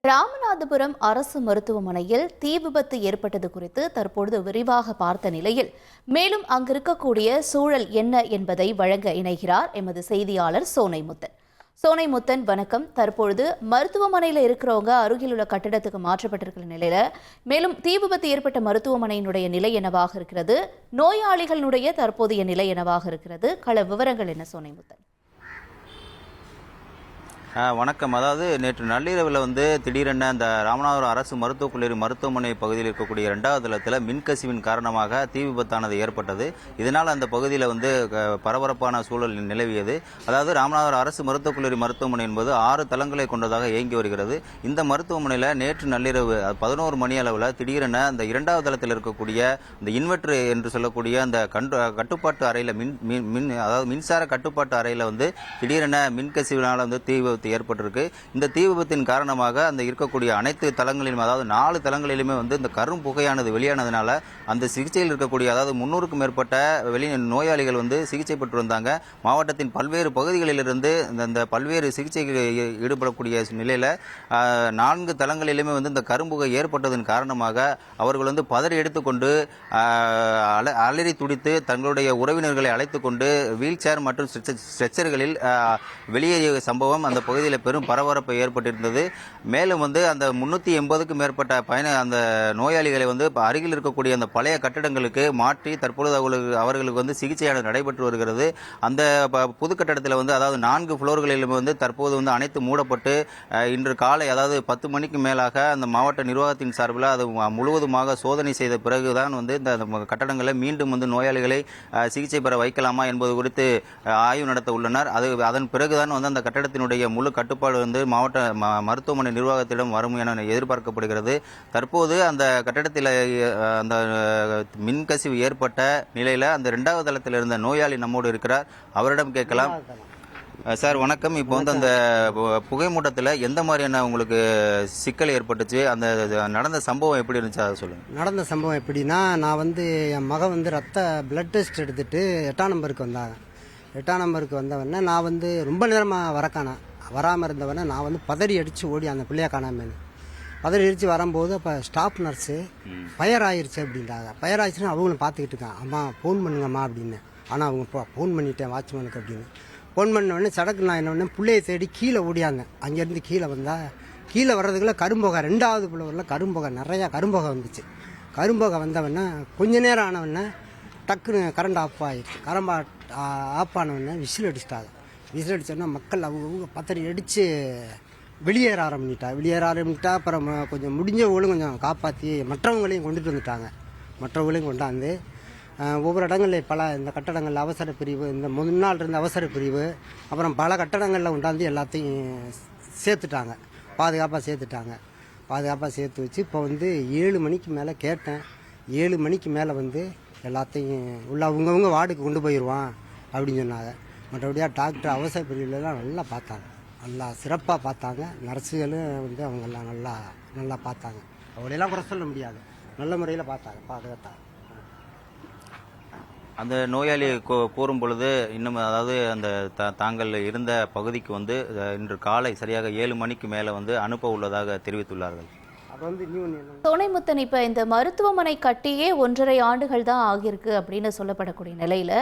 ராமநாதபுரம் அரசு மருத்துவமனையில் தீ விபத்து ஏற்பட்டது குறித்து தற்பொழுது விரிவாக பார்த்த நிலையில் மேலும் அங்கிருக்கக்கூடிய சூழல் என்ன என்பதை வழங்க இணைகிறார் எமது செய்தியாளர் சோனைமுத்தன். சோனைமுத்தன், வணக்கம். தற்பொழுது மருத்துவமனையில் இருக்கிறவங்க அருகில் உள்ள கட்டிடத்துக்கு மாற்றப்பட்டிருக்கிற நிலையில மேலும் தீ விபத்து ஏற்பட்ட மருத்துவமனையினுடைய நிலை என்னவாக இருக்கிறது, நோயாளிகளுடைய தற்போதைய நிலை என்னவாக இருக்கிறது, கள விவரங்கள் என்ன சோனைமுத்தன்? வணக்கம். அதாவது நேற்று நள்ளிரவில் திடீரென அந்த ராமநாதபுரம் அரசு மருத்துவக் கல்லூரி மருத்துவமனை பகுதியில் இருக்கக்கூடிய 2வது தளத்தில் மின்கசிவின் காரணமாக தீ விபத்தானது ஏற்பட்டது. இதனால் அந்த பகுதியில் பரபரப்பான சூழல் நிலவியது. அதாவது ராமநாதபுரம் அரசு மருத்துவக் கல்லூரி மருத்துவமனை என்பது 6 தளங்களை கொண்டதாக இயங்கி வருகிறது. இந்த மருத்துவமனையில் நேற்று நள்ளிரவு 11 மணி அளவில் திடீரென அந்த 2வது தளத்தில் இருக்கக்கூடிய இந்த இன்வெர்டர் என்று சொல்லக்கூடிய அந்த கட்டுப்பாட்டு அறையில் அதாவது மின்சார கட்டுப்பாட்டு அறையில் திடீரென மின்கசிவினால் தீ விபத்து ஏற்பட்டிருக்கு. இந்த தீ விபத்தின் காரணமாக அந்த இருக்கக்கூடிய அனைத்து தளங்களிலும், அதாவது 4 தளங்களிலுமே இந்த கரும் புகையானது வெளியானதுனால அந்த சிகிச்சையில் இருக்கக்கூடிய அதாவது 300க்கும் மேற்பட்ட நோயாளிகள் சிகிச்சை பெற்று வந்தாங்க. மாவட்டத்தின் பல்வேறு பகுதிகளிலிருந்து இந்த பல்வேறு சிகிச்சைகளில் ஈடுபடக்கூடிய நிலையில 4 தளங்களிலுமே இந்த கரும்புகை ஏற்பட்டதன் காரணமாக அவர்கள் பதறி எடுத்துக்கொண்டு அலறி துடித்து தங்களுடைய உறவினர்களை அழைத்துக் கொண்டு வீல் சேர் மற்றும் ஸ்ட்ரெச்சர்களில் வெளியேறிய சம்பவம் அந்த பகுதியில் பெரும் பரபரப்பு ஏற்பட்டிருந்தது. மேலும் அந்த 380க்கும் மேற்பட்ட அந்த நோயாளிகளை அருகில் இருக்கக்கூடிய அந்த பழைய கட்டடங்களுக்கு மாற்றி தற்பொழுது அவர்களுக்கு சிகிச்சையானது நடைபெற்று வருகிறது. அந்த புது கட்டடத்தில் அதாவது 4 ஃப்ளோர்களிலும் தற்போது அனைத்து மூடப்பட்டு இன்று காலை அதாவது 10 மணிக்கு மேலாக அந்த மாவட்ட நிர்வாகத்தின் சார்பில் அது முழுவதுமாக சோதனை செய்த பிறகுதான் இந்த கட்டடங்களை மீண்டும் நோயாளிகளை சிகிச்சை பெற வைக்கலாமா என்பது குறித்து ஆய்வு நடத்த உள்ளனர். அதன் பிறகுதான் அந்த கட்டடத்தினுடைய முழு கட்டுப்பாடு மாவட்ட மருத்துவமனை நிர்வாகத்திடம் வரும் என எதிர்பார்க்கப்படுகிறது. தற்போது அந்த கட்டடத்தில் அந்த மின்கசிவு ஏற்பட்ட நிலையில அந்த 2வது தளத்தில் இருந்த நோயாளி நம்மோடு இருக்கிறார். அவரிடம் கேட்கலாம். சார் வணக்கம். இப்போ அந்த புகை மூட்டத்தில் எந்த மாதிரியான உங்களுக்கு சிக்கல் ஏற்பட்டுச்சு, அந்த நடந்த சம்பவம் எப்படி இருந்துச்சு அதை சொல்லுங்க. நடந்த சம்பவம் எப்படின்னா, நான் என் மகன் ரத்த பிளட் டெஸ்ட் எடுத்துட்டு 8ஆம் நம்பருக்கு வந்தாங்க. 8ஆம் நம்பருக்கு வந்தவொடனே நான் ரொம்ப நேரமாக வராமல் இருந்தவொடனே நான் பதறி அடித்து ஓடி அந்த பிள்ளையை காணாமல் பதறி அடித்து வரும்போது அப்போ ஸ்டாஃப் நர்ஸு ஃபயர் ஆயிடுச்சு அப்படின்றாங்க. ஃபயர் ஆயிடுச்சுன்னா அவங்களும் பார்த்துக்கிட்டு இருக்காங்க. அம்மா ஃபோன் பண்ணுங்கம்மா அப்படின்னு. ஆனால் அவங்க ஃபோன் பண்ணிட்டேன் வாட்ச்மேனுக்கு அப்படின்னு. ஃபோன் பண்ண சடக்கு நான் என்ன பிள்ளையை தேடி கீழே ஓடியாந்தேன். அங்கேருந்து கீழே வந்தால் கீழே வர்றதுக்குள்ளே கரும்புகை 2வது ஃப்ளோரில் கரும்புகை நிறையா கரும்புகை வந்துச்சு. கரும்புகை வந்தவொடனே கொஞ்ச நேரம் ஆனவொடனே டக்குன்னு கரண்ட் ஆஃப் ஆகிடுச்சு. ஆஃப் ஆனவொடனே விசில் அடிச்சிட்டாங்க. விசில் அடித்தோன்னா மக்கள் அவங்க பத்தடி அடித்து வெளியேற ஆரம்பிட்டா. அப்புறம் கொஞ்சம் முடிஞ்சவங்களும் கொஞ்சம் காப்பாற்றி மற்றவங்களையும் கொண்டுட்டு வந்துட்டாங்க. மற்றவங்களையும் கொண்டாந்து ஒவ்வொரு இடங்களில் பல இந்த கட்டடங்களில் அவசர பிரிவு, இந்த முன்னாள் இருந்த அவசர பிரிவு, அப்புறம் பல கட்டடங்களில் கொண்டாந்து எல்லாத்தையும் சேர்த்துட்டாங்க. பாதுகாப்பாக சேர்த்து வச்சு இப்போ 7 மணிக்கு மேலே கேட்டேன். 7 மணிக்கு மேலே எல்லாத்தையும் உள்ள அவங்கவுங்க வார்டுக்கு கொண்டு போயிடுவான் அப்படின்னு சொன்னாங்க. மற்றபடியாக டாக்டர் அவசர பிரிவுலாம் நல்லா பார்த்தாங்க, நல்லா சிறப்பாக பார்த்தாங்க. நர்ஸுகளும் அவங்கெல்லாம் நல்லா பார்த்தாங்க. அவங்களெல்லாம் குறை சொல்ல முடியாது, நல்ல முறையில் பாதுகாத்தாங்க. அந்த நோயாளி கூறும் பொழுது இன்னும் அதாவது அந்த தாங்கள் இருந்த பகுதிக்கு இன்று காலை சரியாக 7 மணிக்கு மேலே அனுப்ப உள்ளதாக தெரிவித்துள்ளார்கள். சோனைமுத்தன், இப்ப இந்த மருத்துவமனை கட்டியே 1.5 ஆண்டுகள் தான் ஆகியிருக்கு அப்படின்னு சொல்லப்படக்கூடிய நிலையில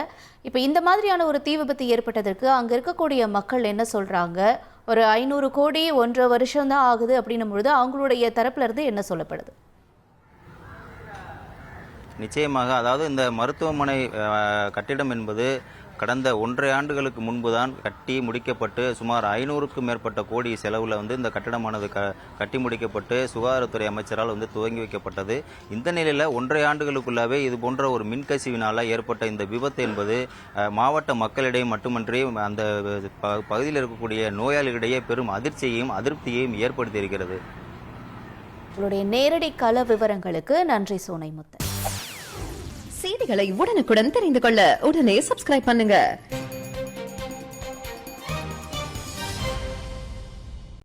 இப்ப இந்த மாதிரியான ஒரு தீ விபத்து ஏற்பட்டதற்கு அங்க இருக்கக்கூடிய மக்கள் என்ன சொல்றாங்க? ஒரு 500 கோடி 1.5 வருஷம் தான் ஆகுது அப்படின்னும் பொழுது அவங்களுடைய தரப்புல இருந்து என்ன சொல்லப்படுது? நிச்சயமாக அதாவது இந்த மருத்துவமனை கட்டிடம் என்பது கடந்த 1.5 ஆண்டுகளுக்கு முன்புதான் கட்டி முடிக்கப்பட்டு சுமார் 500க்கும் மேற்பட்ட கோடி செலவில் இந்த கட்டிடமானது கட்டி முடிக்கப்பட்டு சுகாதாரத்துறை அமைச்சரால் துவங்கி வைக்கப்பட்டது. இந்த நிலையில் 1.5 ஆண்டுகளுக்குள்ளாவே இது போன்ற ஒரு மின்கசிவினால் ஏற்பட்ட இந்த விபத்து என்பது மாவட்ட மக்களிடையே மட்டுமன்றி அந்த பகுதியில் இருக்கக்கூடிய நோயாளிகளிடையே பெரும் அதிர்ச்சியையும் அதிருப்தியையும் ஏற்படுத்தியிருக்கிறது. உங்களுடைய நேரடி கள விவரங்களுக்கு நன்றி சோனைமுத்தன். செய்திகளை உடனுக்குடன் தெரிந்து கொள்ள உடனே சப்ஸ்கிரைப் பண்ணுங்க.